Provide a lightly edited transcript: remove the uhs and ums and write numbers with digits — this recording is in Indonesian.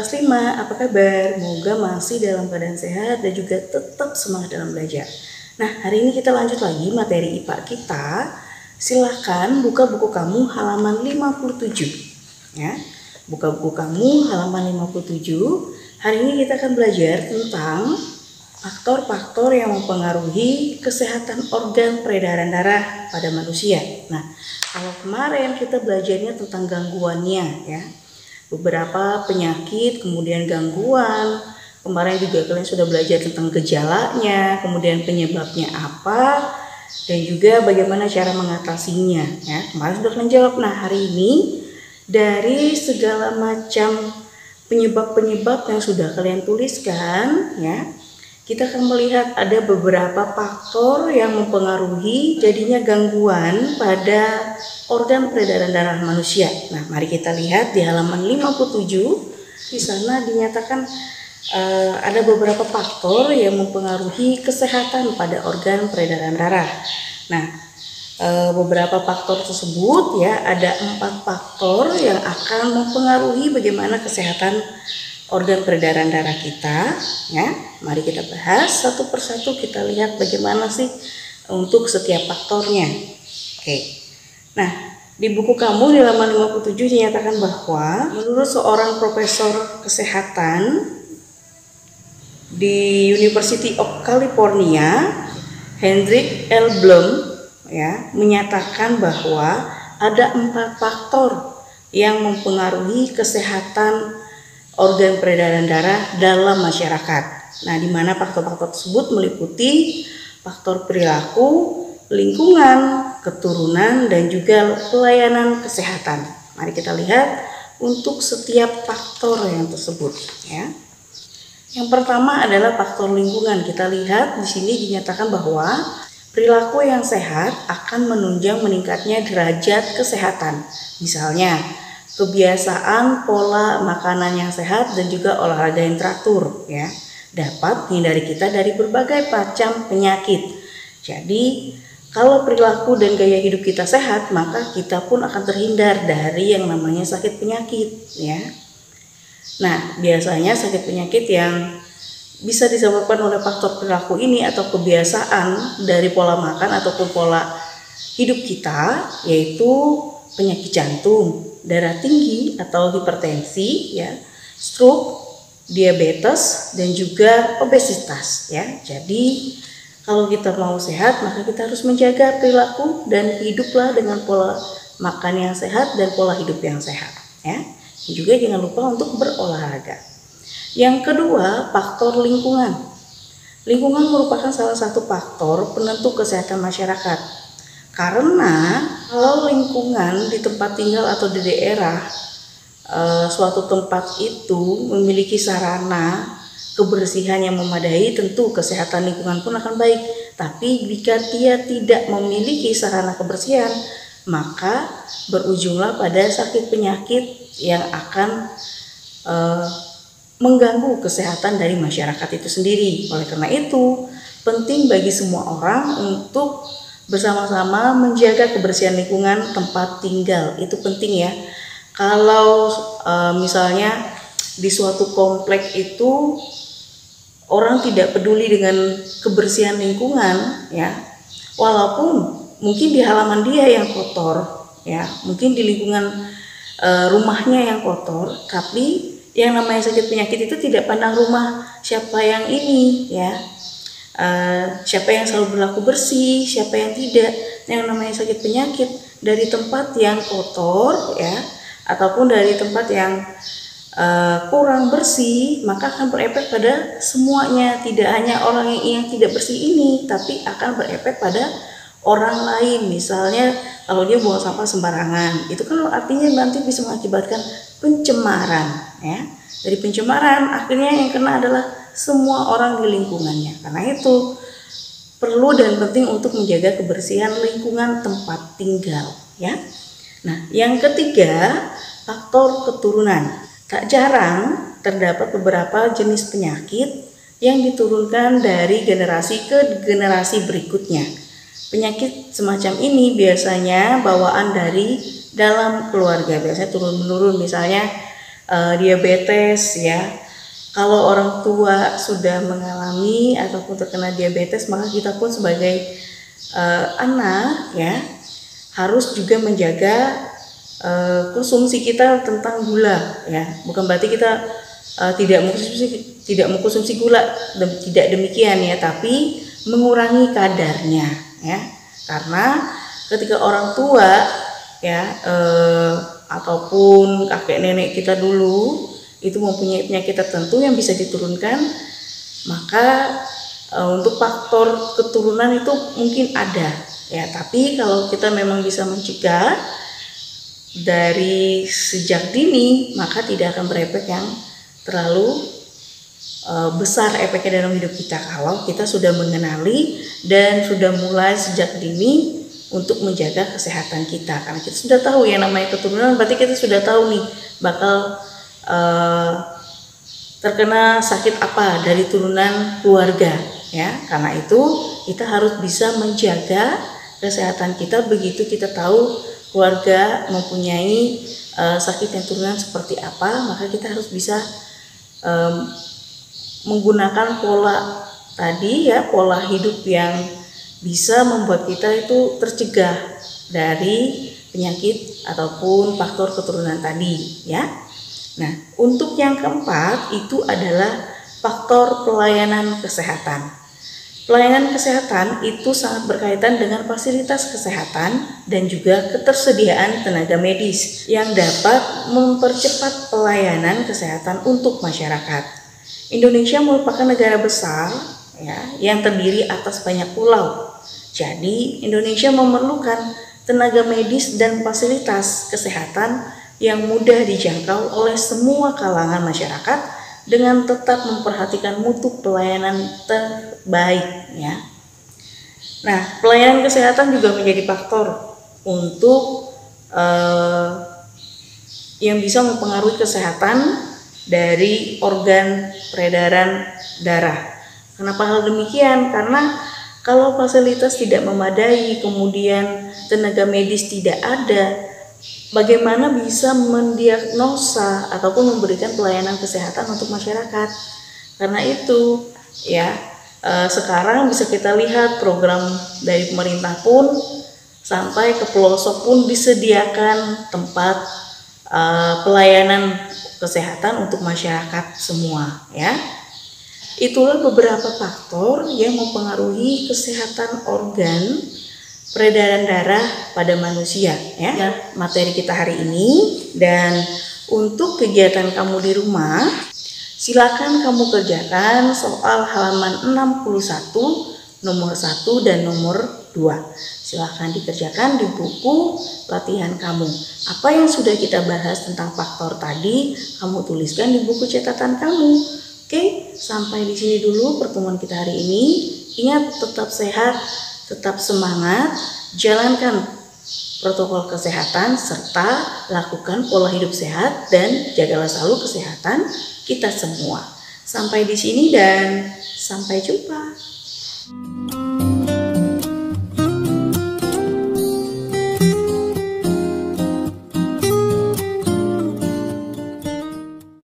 kelas 5, apa kabar? Semoga masih dalam keadaan sehat dan juga tetap semangat dalam belajar. Nah, hari ini kita lanjut lagi materi IPA kita. Silahkan buka buku kamu halaman 57. Ya, buka buku kamu halaman 57. Hari ini kita akan belajar tentang faktor-faktor yang mempengaruhi kesehatan organ peredaran darah pada manusia. Nah, kalau kemarin kita belajarnya tentang gangguannya ya. Beberapa penyakit, kemudian gangguan. Kemarin juga kalian sudah belajar tentang gejalanya, kemudian penyebabnya apa, dan juga bagaimana cara mengatasinya. Ya, kemarin sudah kalian jawab. Nah, hari ini dari segala macam penyebab-penyebab yang sudah kalian tuliskan, ya, kita akan melihat ada beberapa faktor yang mempengaruhi jadinya gangguan pada organ peredaran darah manusia. Nah, mari kita lihat di halaman 57. Di sana dinyatakan ada beberapa faktor yang mempengaruhi kesehatan pada organ peredaran darah. Nah, beberapa faktor tersebut ya, ada 4 faktor yang akan mempengaruhi bagaimana kesehatan organ peredaran darah kita ya. Mari kita bahas satu persatu, kita lihat bagaimana sih untuk setiap faktornya. Oke. Nah, di buku kamu di halaman 57 dinyatakan bahwa menurut seorang profesor kesehatan di University of California, Hendrik L. Blum ya, menyatakan bahwa ada 4 faktor yang mempengaruhi kesehatan organ peredaran darah dalam masyarakat. Nah, di mana faktor-faktor tersebut meliputi faktor perilaku, lingkungan, keturunan, dan juga pelayanan kesehatan. Mari kita lihat untuk setiap faktor yang tersebut ya. Yang pertama adalah faktor lingkungan. Kita lihat di sini dinyatakan bahwa perilaku yang sehat akan menunjang meningkatnya derajat kesehatan. Misalnya, kebiasaan pola makanan yang sehat dan juga olahraga yang teratur ya, dapat menghindari kita dari berbagai macam penyakit. Jadi kalau perilaku dan gaya hidup kita sehat, maka kita pun akan terhindar dari yang namanya sakit penyakit ya. Nah, biasanya sakit penyakit yang bisa disebabkan oleh faktor perilaku ini atau kebiasaan dari pola makan ataupun pola hidup kita, yaitu penyakit jantung, darah tinggi atau hipertensi ya, stroke, diabetes, dan juga obesitas ya. Jadi kalau kita mau sehat, maka kita harus menjaga perilaku dan hiduplah dengan pola makan yang sehat dan pola hidup yang sehat ya. Dan juga jangan lupa untuk berolahraga. Yang kedua, faktor lingkungan. Lingkungan merupakan salah satu faktor penentu kesehatan masyarakat. Karena kalau lingkungan di tempat tinggal atau di daerah suatu tempat itu memiliki sarana kebersihan yang memadai, tentu kesehatan lingkungan pun akan baik. Tapi jika dia tidak memiliki sarana kebersihan, maka berujunglah pada sakit penyakit yang akan mengganggu kesehatan dari masyarakat itu sendiri. Oleh karena itu, penting bagi semua orang untuk bersama-sama menjaga kebersihan lingkungan tempat tinggal. Itu penting ya. Kalau misalnya di suatu komplek itu orang tidak peduli dengan kebersihan lingkungan ya, walaupun mungkin di halaman dia yang kotor ya, mungkin di lingkungan rumahnya yang kotor, tapi yang namanya sakit penyakit itu tidak pandang rumah siapa yang ini ya, siapa yang selalu berlaku bersih, siapa yang tidak. Yang namanya sakit penyakit dari tempat yang kotor ya, ataupun dari tempat yang kurang bersih, maka akan berefek pada semuanya. Tidak hanya orang yang tidak bersih ini, tapi akan berefek pada orang lain. Misalnya kalau dia buang sampah sembarangan, itu kan artinya nanti bisa mengakibatkan pencemaran ya. Dari pencemaran akhirnya yang kena adalah semua orang di lingkungannya. Karena itu perlu dan penting untuk menjaga kebersihan lingkungan tempat tinggal ya. Nah, yang ketiga, faktor keturunan. Tak jarang terdapat beberapa jenis penyakit yang diturunkan dari generasi ke generasi berikutnya. Penyakit semacam ini biasanya bawaan dari dalam keluarga, biasanya turun-menurun. Misalnya diabetes ya. Kalau orang tua sudah mengalami ataupun terkena diabetes, maka kita pun sebagai anak ya harus juga menjaga konsumsi kita tentang gula ya. Bukan berarti kita tidak mengkonsumsi gula, tidak demikian ya, tapi mengurangi kadarnya ya. Karena ketika orang tua ya ataupun kakek nenek kita dulu itu mempunyai penyakit tertentu yang bisa diturunkan, maka untuk faktor keturunan itu mungkin ada ya. Tapi kalau kita memang bisa mencegah dari sejak dini, maka tidak akan berefek yang terlalu besar efeknya dalam hidup kita kalau kita sudah mengenali dan sudah mulai sejak dini untuk menjaga kesehatan kita. Karena kita sudah tahu yang namanya keturunan, berarti kita sudah tahu nih bakal terkena sakit apa dari turunan keluarga ya. Karena itu kita harus bisa menjaga kesehatan kita. Begitu kita tahu keluarga mempunyai sakit yang turunan seperti apa, maka kita harus bisa menggunakan pola tadi ya, pola hidup yang bisa membuat kita itu tercegah dari penyakit ataupun faktor keturunan tadi ya. Nah, untuk yang keempat itu adalah faktor pelayanan kesehatan. Pelayanan kesehatan itu sangat berkaitan dengan fasilitas kesehatan dan juga ketersediaan tenaga medis yang dapat mempercepat pelayanan kesehatan untuk masyarakat. Indonesia merupakan negara besar ya, yang terdiri atas banyak pulau. Jadi, Indonesia memerlukan tenaga medis dan fasilitas kesehatan yang mudah dijangkau oleh semua kalangan masyarakat dengan tetap memperhatikan mutu pelayanan terbaik ya. Nah, pelayanan kesehatan juga menjadi faktor untuk yang bisa mempengaruhi kesehatan dari organ peredaran darah. Kenapa hal demikian? Karena kalau fasilitas tidak memadai, kemudian tenaga medis tidak ada, bagaimana bisa mendiagnosa ataupun memberikan pelayanan kesehatan untuk masyarakat? Karena itu ya sekarang bisa kita lihat program dari pemerintah pun sampai ke pelosok pun disediakan tempat pelayanan kesehatan untuk masyarakat semua ya. Itulah beberapa faktor yang mempengaruhi kesehatan organ peredaran darah pada manusia ya, materi kita hari ini. Dan untuk kegiatan kamu di rumah, silakan kamu kerjakan soal halaman 61 nomor 1 dan nomor 2. Silakan dikerjakan di buku latihan kamu. Apa yang sudah kita bahas tentang faktor tadi, kamu tuliskan di buku catatan kamu. Oke, sampai di sini dulu pertemuan kita hari ini. Ingat, tetap sehat, tetap semangat, jalankan protokol kesehatan, serta lakukan pola hidup sehat dan jagalah selalu kesehatan kita semua. Sampai di sini dan sampai jumpa.